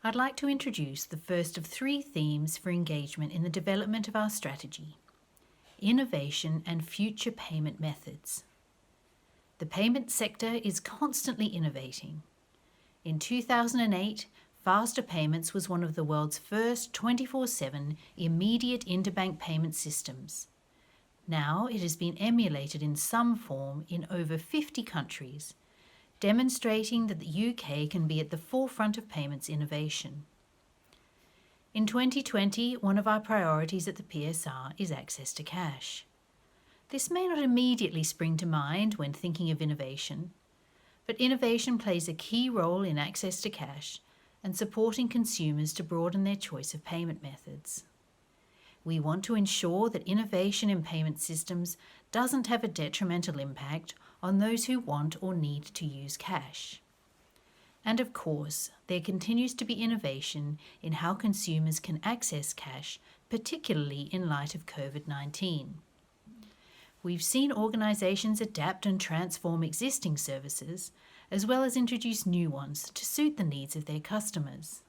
I'd like to introduce the first of 3 themes for engagement in the development of our strategy: innovation and future payment methods. The payment sector is constantly innovating. In 2008, Faster Payments was one of the world's first 24/7 immediate interbank payment systems. Now it has been emulated in some form in over 50 countries, demonstrating that the UK can be at the forefront of payments innovation. In 2020, one of our priorities at the PSR is access to cash. This may not immediately spring to mind when thinking of innovation, but innovation plays a key role in access to cash and supporting consumers to broaden their choice of payment methods. We want to ensure that innovation in payment systems doesn't have a detrimental impact on those who want or need to use cash. And of course, there continues to be innovation in how consumers can access cash, particularly in light of COVID-19. We've seen organisations adapt and transform existing services, as well as introduce new ones to suit the needs of their customers.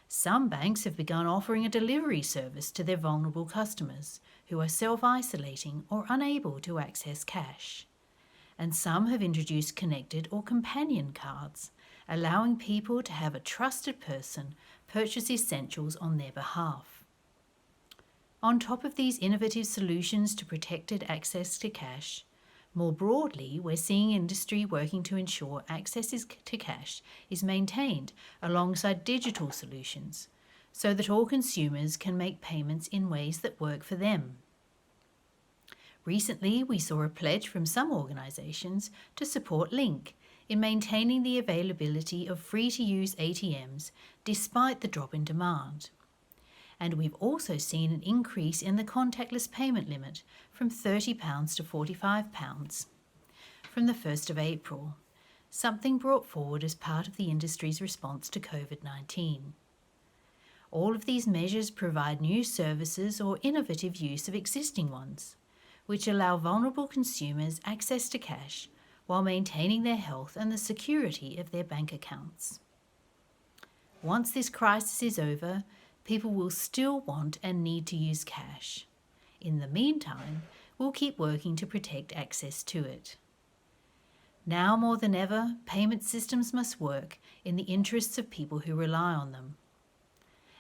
Some banks have begun offering a delivery service to their vulnerable customers who are self-isolating or unable to access cash. And some have introduced connected or companion cards, allowing people to have a trusted person purchase essentials on their behalf. On top of these innovative solutions to protected access to cash, more broadly, we're seeing industry working to ensure access to cash is maintained alongside digital solutions so that all consumers can make payments in ways that work for them. Recently, we saw a pledge from some organisations to support Link in maintaining the availability of free-to-use ATMs despite the drop in demand. And we've also seen an increase in the contactless payment limit from £30 to £45 from the 1st of April, something brought forward as part of the industry's response to COVID-19. All of these measures provide new services or innovative use of existing ones, which allow vulnerable consumers access to cash while maintaining their health and the security of their bank accounts. Once this crisis is over, people will still want and need to use cash. In the meantime, we'll keep working to protect access to it. Now more than ever, payment systems must work in the interests of people who rely on them.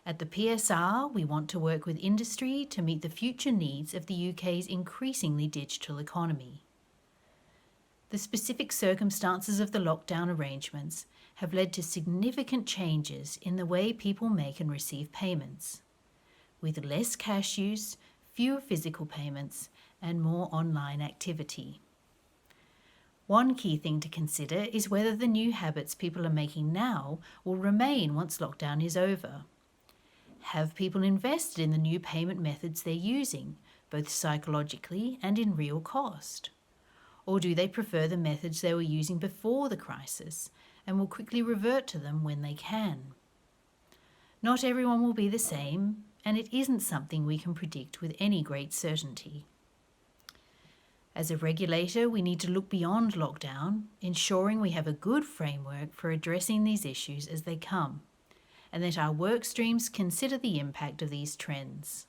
At the PSR, we want to work with industry to meet the future needs of the UK's increasingly digital economy. The specific circumstances of the lockdown arrangements have led to significant changes in the way people make and receive payments, with less cash use, fewer physical payments, and more online activity. One key thing to consider is whether the new habits people are making now will remain once lockdown is over. Have people invested in the new payment methods they're using, both psychologically and in real cost? Or do they prefer the methods they were using before the crisis and will quickly revert to them when they can? Not everyone will be the same, and it isn't something we can predict with any great certainty. As a regulator, we need to look beyond lockdown, ensuring we have a good framework for addressing these issues as they come, and that our work streams consider the impact of these trends.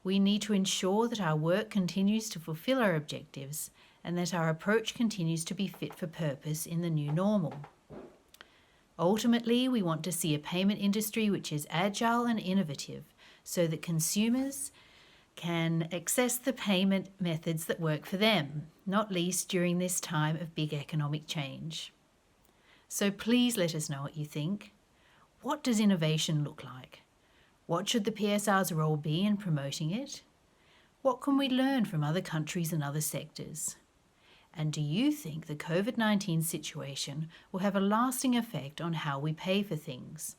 We need to ensure that our work continues to fulfill our objectives and that our approach continues to be fit for purpose in the new normal. Ultimately, we want to see a payment industry which is agile and innovative so that consumers can access the payment methods that work for them, not least during this time of big economic change. So please let us know what you think. What does innovation look like? What should the PSR's role be in promoting it? What can we learn from other countries and other sectors? And do you think the COVID-19 situation will have a lasting effect on how we pay for things?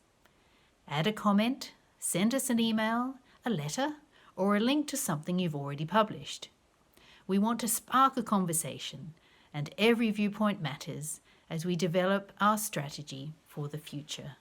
Add a comment, send us an email, a letter, or a link to something you've already published. We want to spark a conversation, and every viewpoint matters as we develop our strategy for the future.